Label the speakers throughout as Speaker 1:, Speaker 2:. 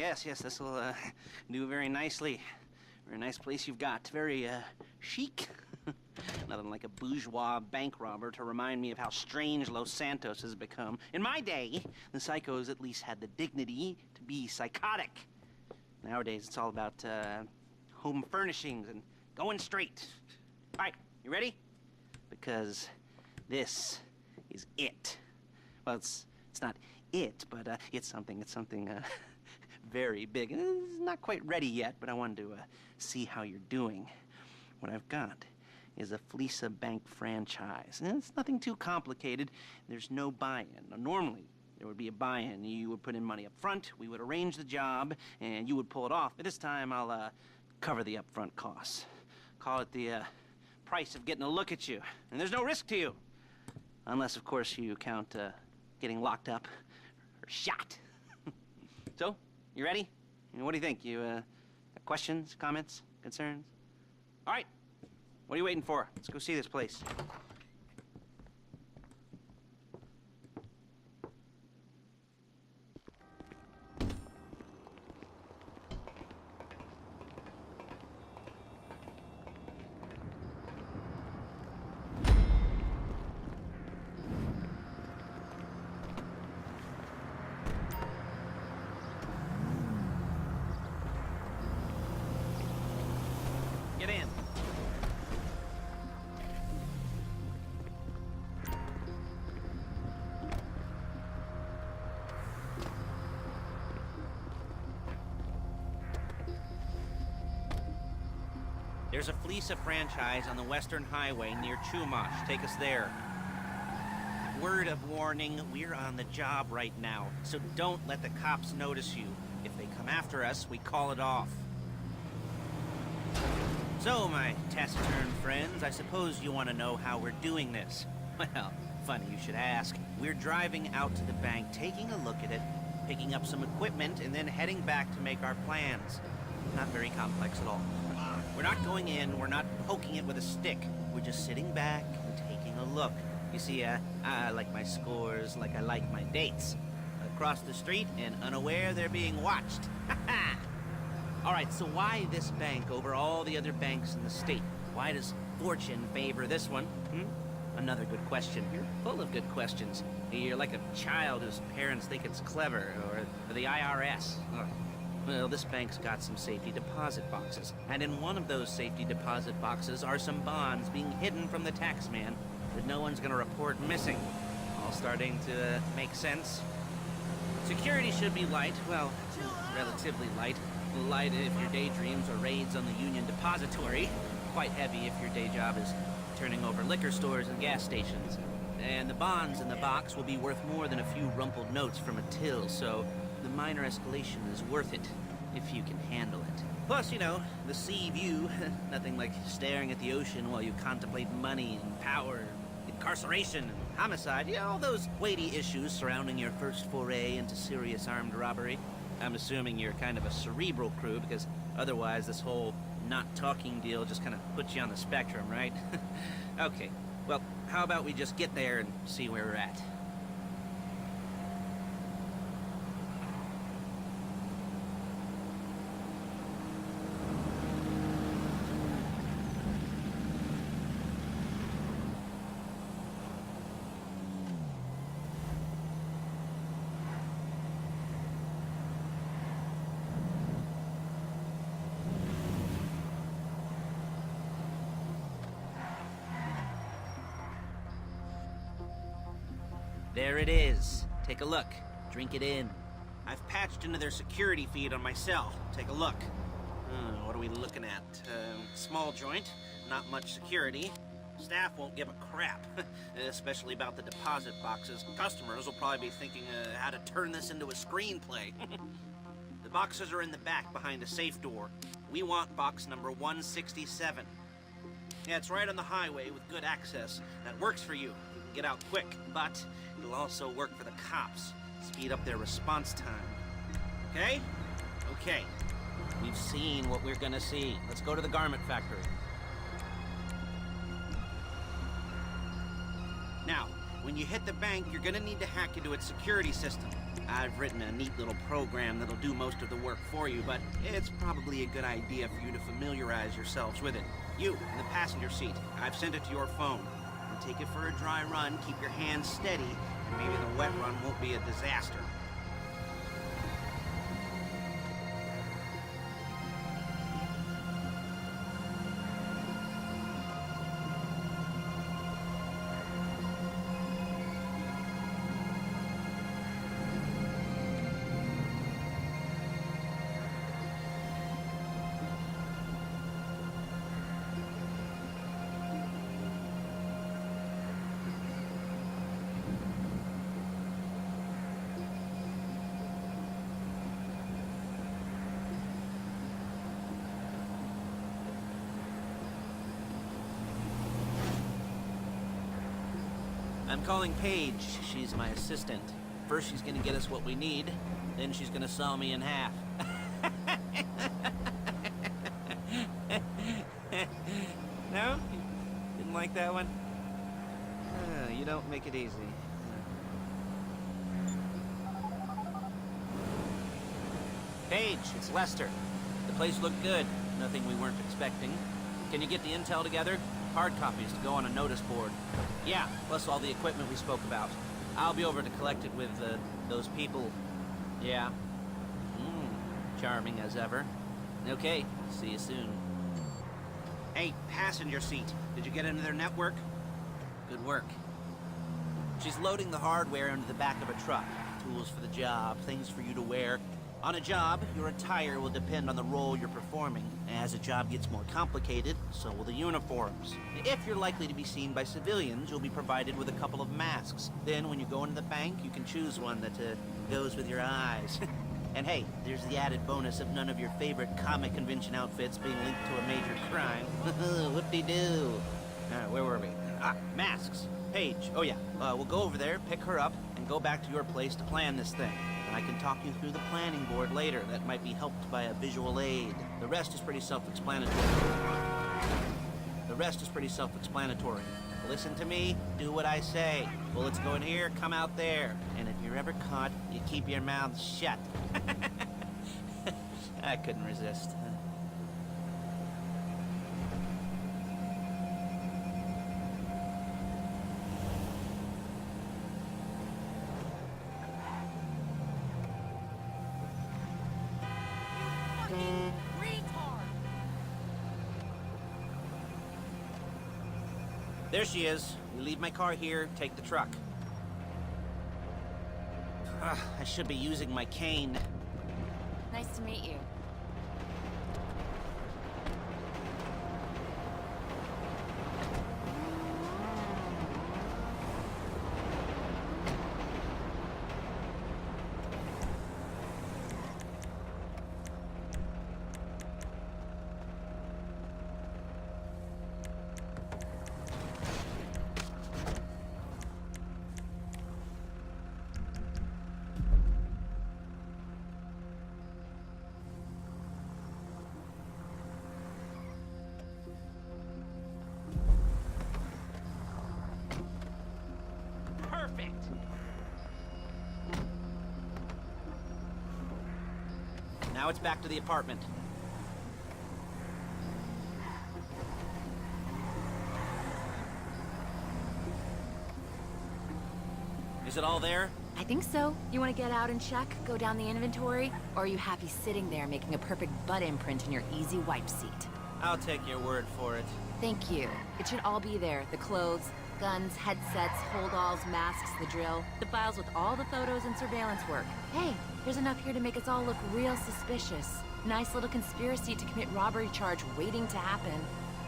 Speaker 1: Yes, this will do very nicely. Very nice place you've got. Very chic. Nothing like a bourgeois bank robber to remind me of how strange Los Santos has become. In my day, the psychos at least had the dignity to be psychotic. Nowadays, it's all about home furnishings and going straight. All right, you ready? Because this is it. Well, it's not it, but it's something very big. It's not quite ready yet, but I wanted to see how you're doing. What I've got is a Fleesa Bank franchise. And it's nothing too complicated. There's no buy-in. Now, normally, there would be a buy-in. You would put in money up front, we would arrange the job, and you would pull it off. But this time, I'll cover the upfront costs. Call it the price of getting a look at you. And there's no risk to you. Unless, of course, you count getting locked up or shot. So, you ready? What do you think? You got questions, comments, concerns? All right. What are you waiting for? Let's go see this place. Get in. There's a Fleesa franchise on the Western Highway near Chumash. Take us there. Word of warning, we're on the job right now, so don't let the cops notice you. If they come after us, we call it off. So, my taciturn friends, I suppose you want to know how we're doing this. Well, funny you should ask. We're driving out to the bank, taking a look at it, picking up some equipment, and then heading back to make our plans. Not very complex at all. We're not going in, we're not poking it with a stick. We're just sitting back and taking a look. You see, I like my scores like I like my dates. Across the street and unaware they're being watched. Ha-ha! All right, so why this bank over all the other banks in the state? Why does fortune favor this one? Another good question. You're full of good questions. You're like a child whose parents think it's clever, or the IRS. Ugh. Well, this bank's got some safety deposit boxes, and in one of those safety deposit boxes are some bonds being hidden from the tax man that no one's gonna report missing. All starting to make sense. Security should be light, well, relatively light. Light if your daydreams are raids on the Union Depository. Quite heavy if your day job is turning over liquor stores and gas stations. And the bonds in the box will be worth more than a few rumpled notes from a till, so the minor escalation is worth it if you can handle it. Plus, you know, the sea view, nothing like staring at the ocean while you contemplate money and power, incarceration and homicide, all those weighty issues surrounding your first foray into serious armed robbery. I'm assuming you're kind of a cerebral crew, because otherwise this whole not talking deal just kind of puts you on the spectrum, right? Okay, well, how about we just get there and see where we're at? There it is. Take a look. Drink it in. I've patched into their security feed on my cell. Take a look. What are we looking at? Small joint, not much security. Staff won't give a crap, especially about the deposit boxes. Customers will probably be thinking how to turn this into a screenplay. The boxes are in the back behind a safe door. We want box number 167. Yeah, it's right on the highway with good access. That works for you. You can get out quick, but it'll also work for the cops. Speed up their response time. Okay? Okay. We've seen what we're gonna see. Let's go to the garment factory. Now, when you hit the bank, you're gonna need to hack into its security system. I've written a neat little program that'll do most of the work for you, but it's probably a good idea for you to familiarize yourselves with it. You, in the passenger seat, I've sent it to your phone. And take it for a dry run, keep your hands steady, and maybe the wet run won't be a disaster. I'm calling Paige. She's my assistant. First, she's gonna get us what we need. Then she's gonna saw me in half. No? You didn't like that one? You don't make it easy. Paige, it's Lester. The place looked good. Nothing we weren't expecting. Can you get the intel together? Hard copies to go on a notice board. Yeah, plus all the equipment we spoke about. I'll be over to collect it with, those people. Yeah. Charming as ever. Okay, see you soon. Hey, passenger seat. Did you get into their network? Good work. She's loading the hardware into the back of a truck. Tools for the job, things for you to wear. On a job, your attire will depend on the role you're performing. As a job gets more complicated, so will the uniforms. If you're likely to be seen by civilians, you'll be provided with a couple of masks. Then, when you go into the bank, you can choose one that goes with your eyes. And hey, there's the added bonus of none of your favorite comic convention outfits being linked to a major crime. Whoop-de-doo. Alright, where were we? Masks. Paige. Oh yeah, we'll go over there, pick her up, and go back to your place to plan this thing. I can talk you through the planning board later. That might be helped by a visual aid. The rest is pretty self-explanatory. Listen to me, do what I say. Bullets go in here, come out there. And if you're ever caught, you keep your mouth shut. I couldn't resist. There she is. We leave my car here, take the truck. I should be using my cane.
Speaker 2: Nice to meet you.
Speaker 1: Now it's back to the apartment. Is it all there?
Speaker 2: I think so. You want to get out and check? Go down the inventory? Or are you happy sitting there making a perfect butt imprint in your easy wipe seat?
Speaker 1: I'll take your word for it.
Speaker 2: Thank you. It should all be there. The clothes, guns, headsets, holdalls, masks, the drill. The files with all the photos and surveillance work. Hey, there's enough here to make us all look real suspicious. Nice little conspiracy to commit robbery charge waiting to happen.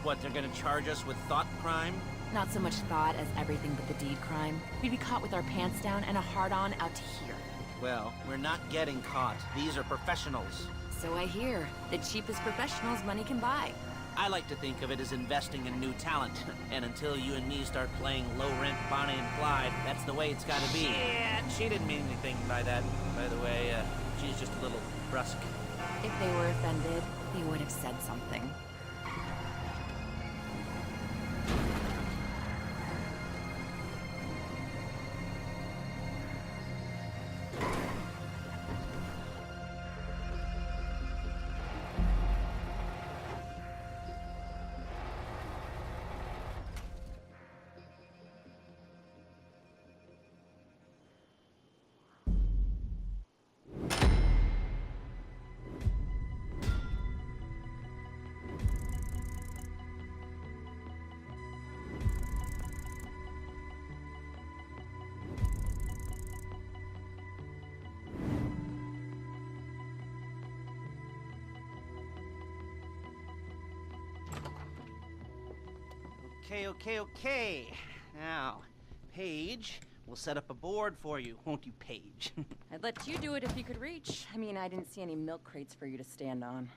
Speaker 1: What, they're gonna charge us with thought crime?
Speaker 2: Not so much thought as everything but the deed crime. We'd be caught with our pants down and a hard-on out to here.
Speaker 1: Well, we're not getting caught. These are professionals.
Speaker 2: So I hear. The cheapest professionals money can buy.
Speaker 1: I like to think of it as investing in new talent. And until you and me start playing low-rent Bonnie and Clyde, that's the way it's gotta be. Yeah, she didn't mean anything by that, by the way. She's just a little brusque.
Speaker 2: If they were offended, he would have said something.
Speaker 1: Okay. Now, Paige will set up a board for you, won't you, Paige?
Speaker 3: I'd let you do it if you could reach. I mean, I didn't see any milk crates for you to stand on.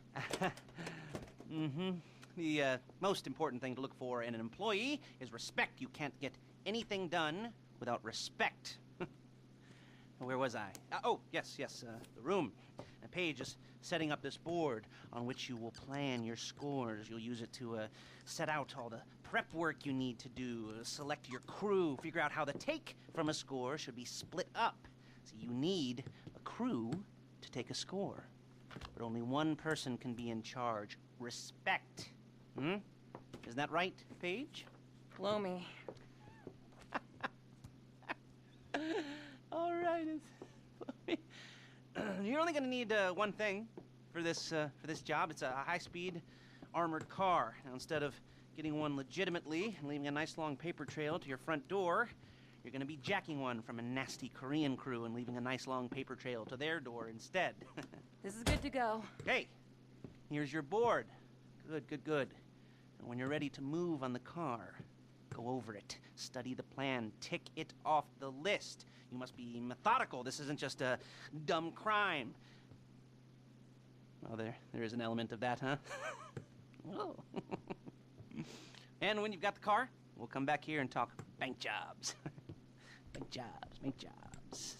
Speaker 1: The most important thing to look for in an employee is respect. You can't get anything done without respect. Where was I? Yes, the room. Paige is setting up this board on which you will plan your scores. You'll use it to set out all the prep work you need to do, select your crew, figure out how the take from a score should be split up. So you need a crew to take a score. But only one person can be in charge. Respect. Isn't that right, Paige?
Speaker 3: Blow me.
Speaker 1: All right. You're only going to need one thing for this job. It's a high-speed armored car. Now, instead of getting one legitimately and leaving a nice long paper trail to your front door, you're going to be jacking one from a nasty Korean crew and leaving a nice long paper trail to their door instead.
Speaker 3: This is good to go.
Speaker 1: Hey, here's your board. Good. And when you're ready to move on the car, go over it, study the plan, tick it off the list. You must be methodical. This isn't just a dumb crime. Oh, there is an element of that, huh? Oh. And when you've got the car, we'll come back here and talk bank jobs. Bank jobs.